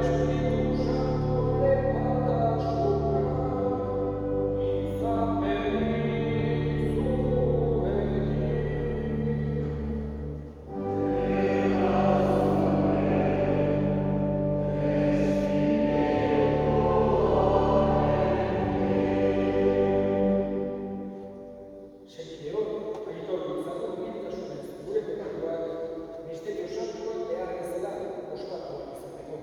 Espíritu Santo levanta su mano y sabe su venir. Sentideon, aitor ditzagun giltasunez gure pekatuak, misterio santuak behar bezala ospatu ahal izateko.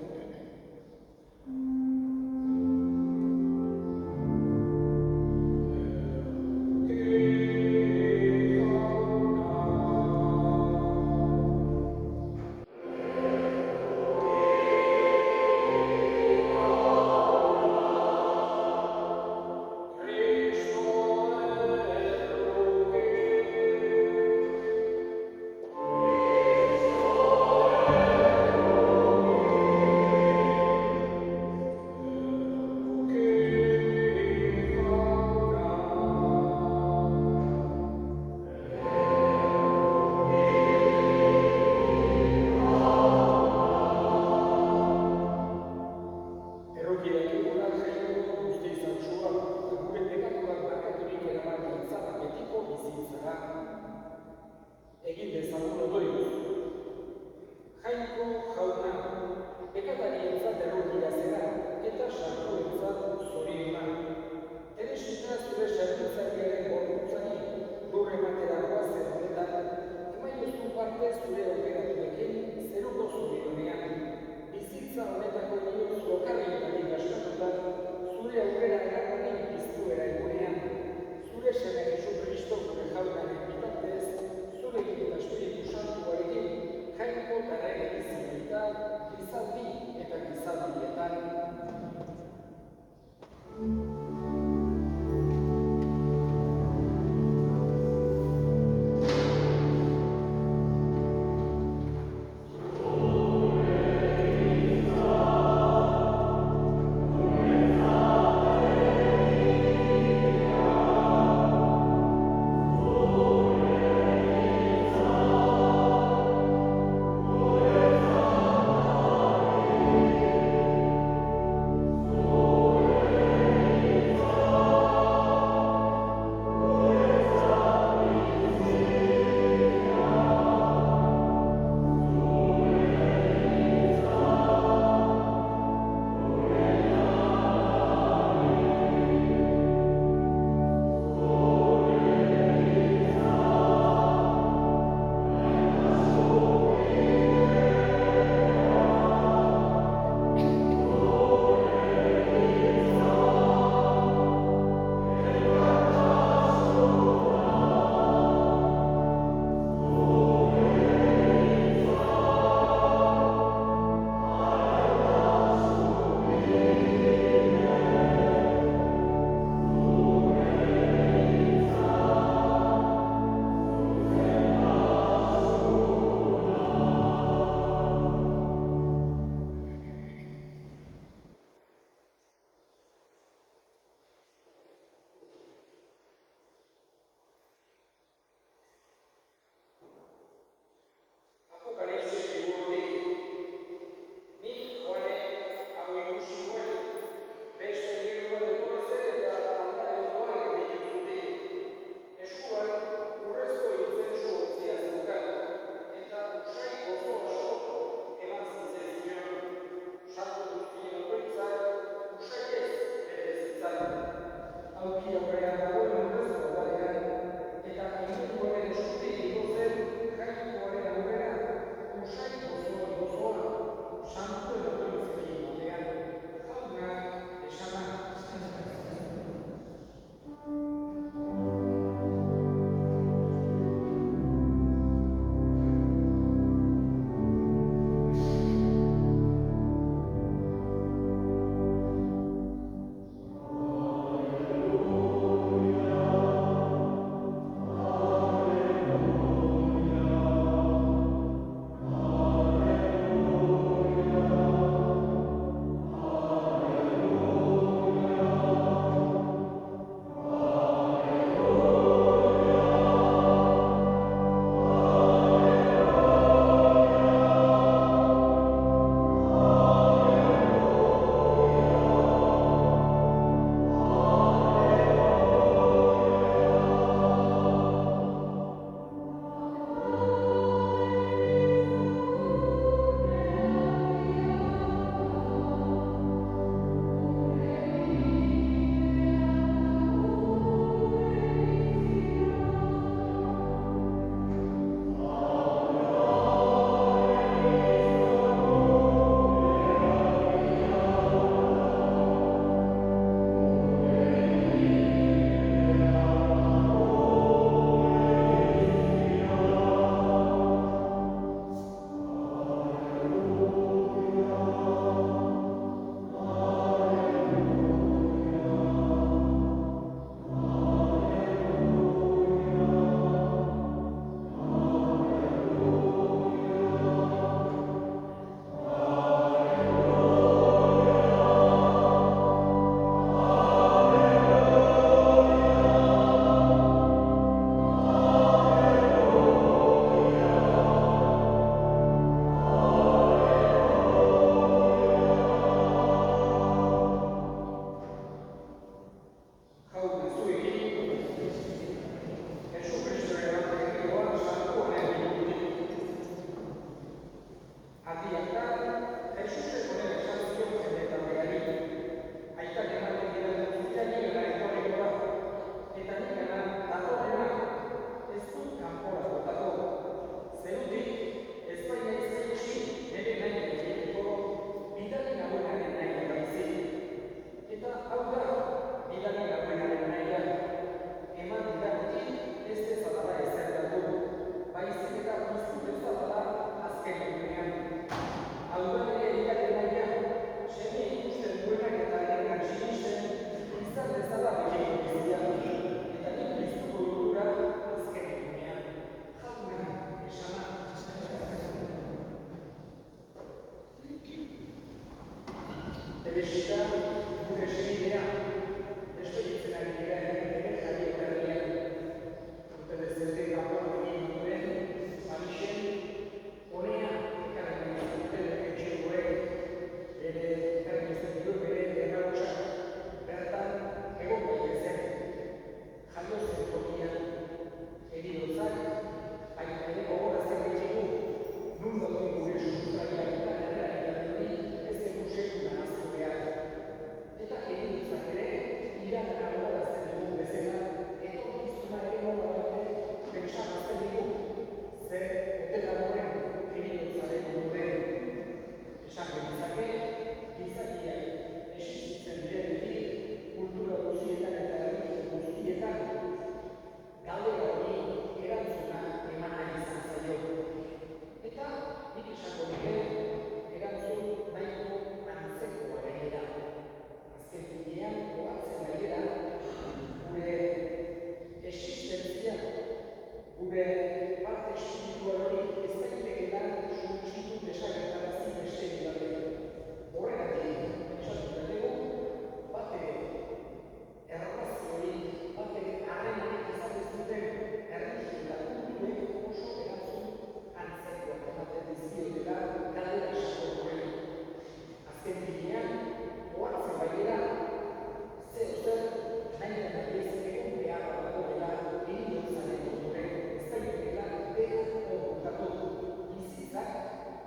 berezita gure senidea, despeditzen ari dira hemen Javier Herrian. Urte bezerte gaur egin duen, Parisen, honea ekarren duten etxekoek ere ekarren ditu bere errautsak bertan egon betezen. Jaio zen tokian, eridotzak, baina ere gogoratzen ditugu, nun dauden gure sustraiak eta errealitateari ez dugu sekula ahaztu behar. Eta eridotzak ere, iragana gogoratzen dugu bezala, etorkizuna ere nolabait pentsarazten digu, zer ote dagoen eridotzaren ondoren. Esan genezake, gizakiak existitzen direnetik, kultura guztietan eta erlijio guztietan, galdera hori erantzuna eman nahi izan zaio. Eta nik esango nuke erantzun nahiko antzekoa gainera. Azken finean, ohartzen gainera, gure existentzia, gure parte espiritual hori ez daitekeela suntsitu desagertarazi besterik gabe. Horregatik, pentsatu dugu, batere erlazio hori, batere harremanik izaten zuten erlijio eta kultuek oso erantzun antzekoak ematen dizkiotela galdera sakon horri. Azken finean, ohartzen baitera, zer nahi den nahiez egon beharra dagoela eridotzaren ondoren, ez daitekeela dena okultatu. Bizitzak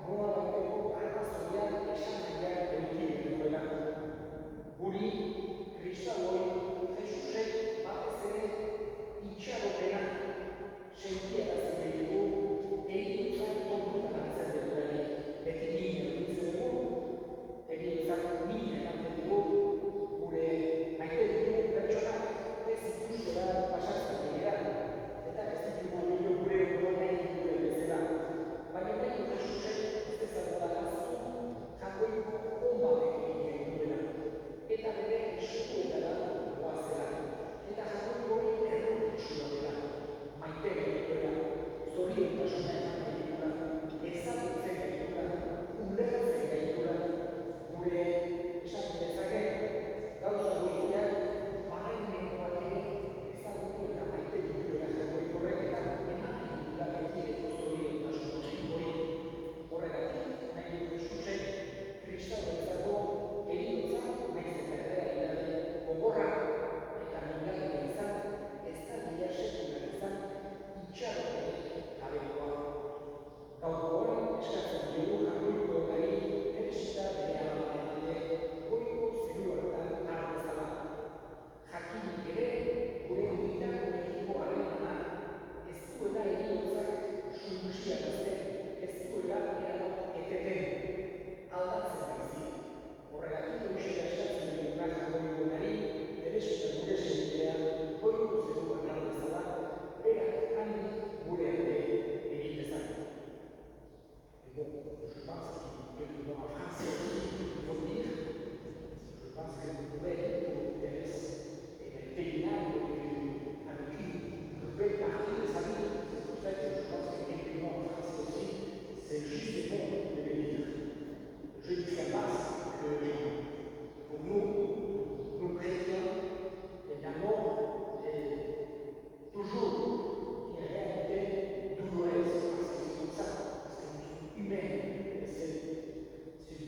nolabaiteko arrazoia esan nahiak eduki duela. Guri, kristauoi, Jesusek batez ere itxaropena sentiarazi ditugu eridotzak kontutan hartzen dituenik. Beti mina edukitzen dugu, eridotzak mina ematen dugu, gure maite ditugu pertsonak ez ikustera pasatzen dira, eta ez ditugu gure nahi dituen bezala. Baina nahi Jesusek ez dezagoela ahaztu, jakoiko on batek egiten duela, eta bere eskuetara goazela, eta jakoiko hori errotxua dela, maite gaituela, zoriontasuna ematen ditula, ezagutzen gaituela, ulertzen gaituela, gure esan dezake, gauza guztiak barrenekoak ere ezagutu eta maite dituela jakoiko horrek, eta ematen ditula gaitiereko zoriontasun hori. Horregatik, nahi du Jesusek kristauentzako eridotza nahiz eta errealitate gogorra eta mingarria izan, ez da dira sekula izan itxaropenik gabekoa. Gaurkoan eskatzen dugu jakoikoari beresita bere alabaren alde goiko zeru hartan har dezala. Jakinik ere, gure unitateko harremana ez duela eridotzak suntsiarazten, ez duela erabat eteten, aldatzen baizik. Horregatik eusera eskatzen duguna jakoikoari beresita gure senidea goiko zeruan har dezala, berak handik gure alde egin dezake. Et bon, je pense qu'il doit en France revenir. Je pense que vous pouvez être le pèlerinage avec une belle partie de sa vie. C'est pour ça que je pense qu'effectivement en France aussi, c'est juste et bon de venir. Je dis qu'à base que pour nous chrétiens, la mort est toujours une réalité douloureuse parce que c'est comme ça, parce que nous sommes humains. C'est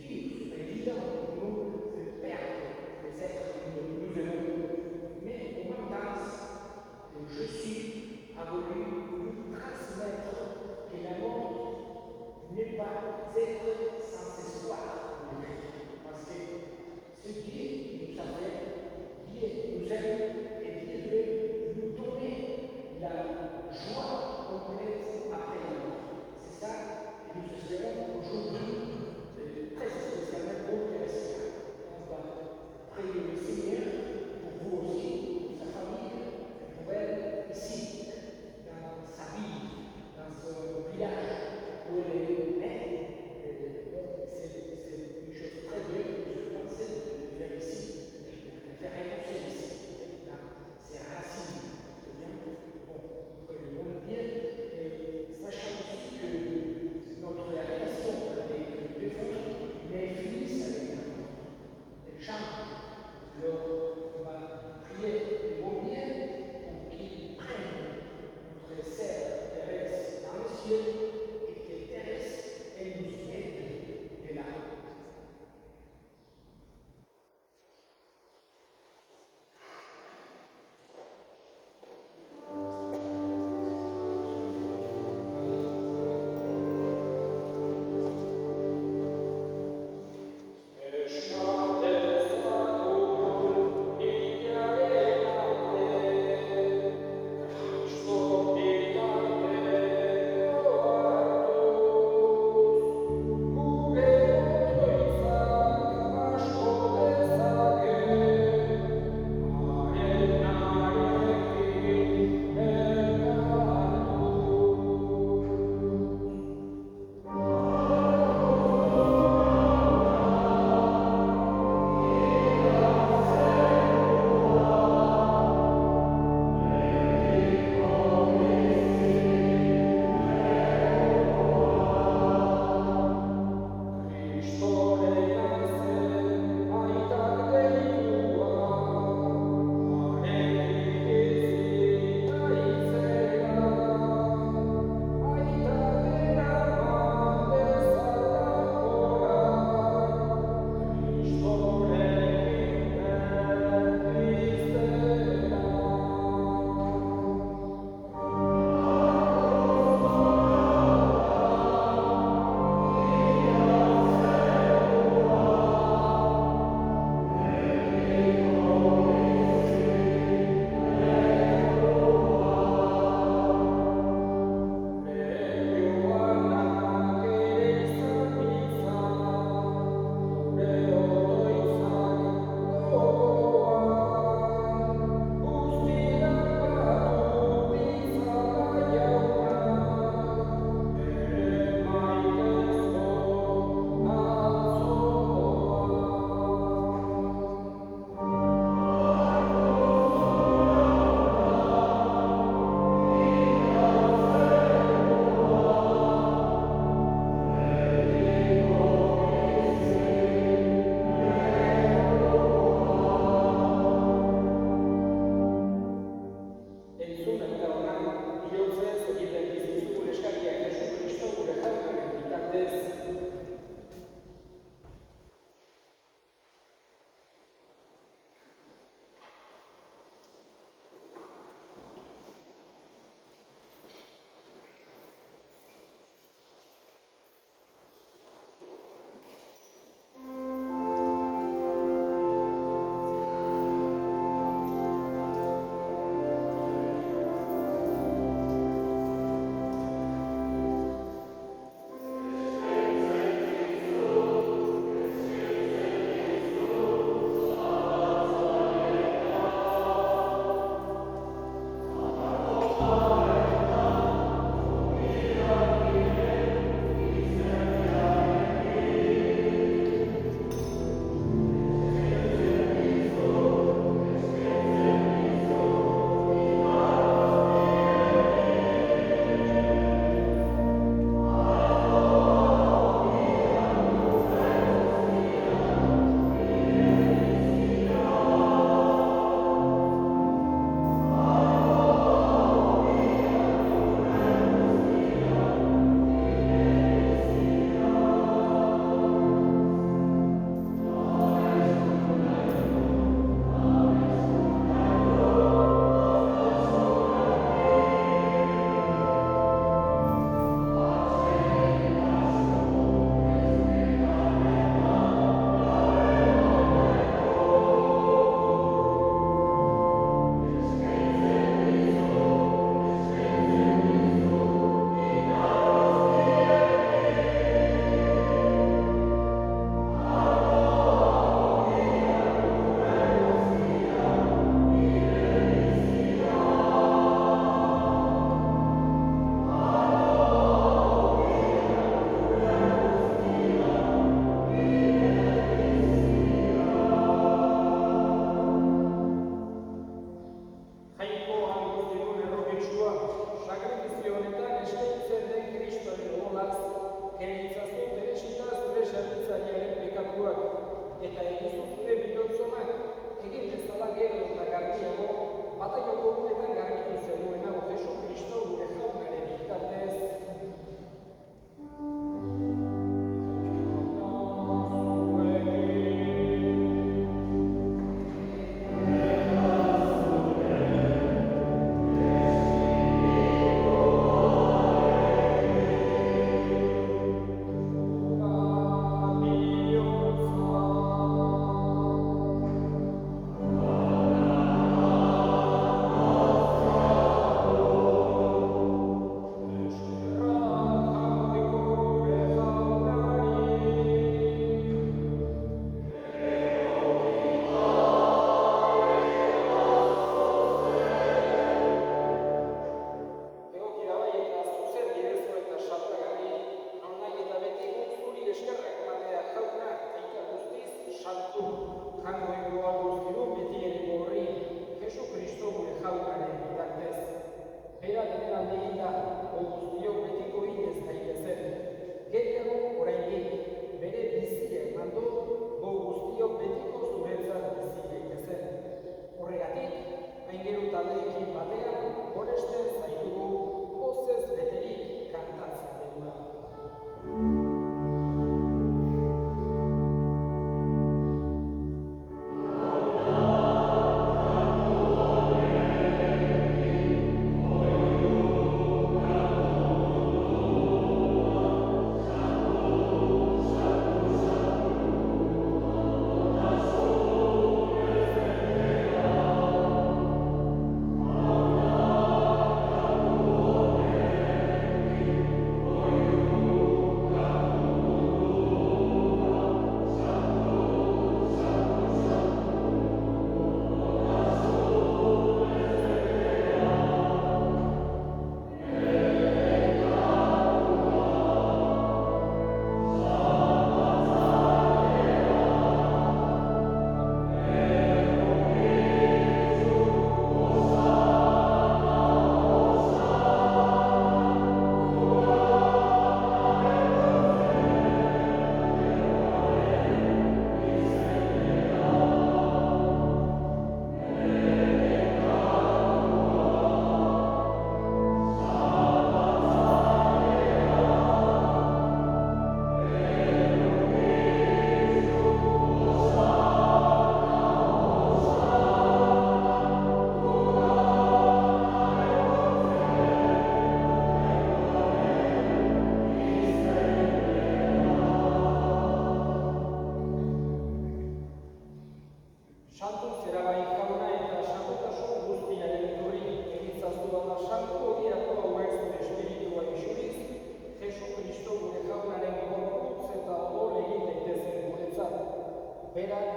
berak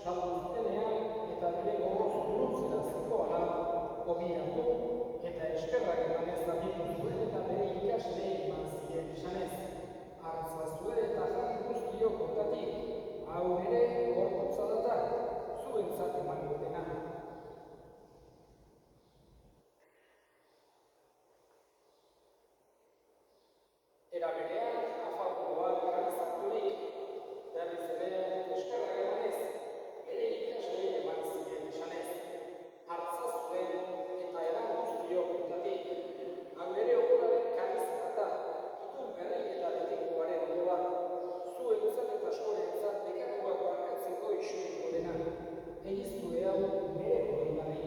saldu zutenean eta bere gogoz burutzera zikoala ogiatu eta eskerrak emanez zatitu zuen eta bere ikasleei eman zien esanez. Hartzazue eta jan guztiok kontatik, hau ere gorputza data, zuentzat emango dena. Era berean, afalkoak garizaturik, berriz ere eskerrak emanez, bere ikasleei eman zien esanez. Hartzazue eta eran guztiok kontatik, hau ere ogoraren karizata, itun berri eta betikoaren ondoa, zuentzat eta askorentzat bekatuak barkatzeko isuriko dena. Egiztue hau bere horrenari.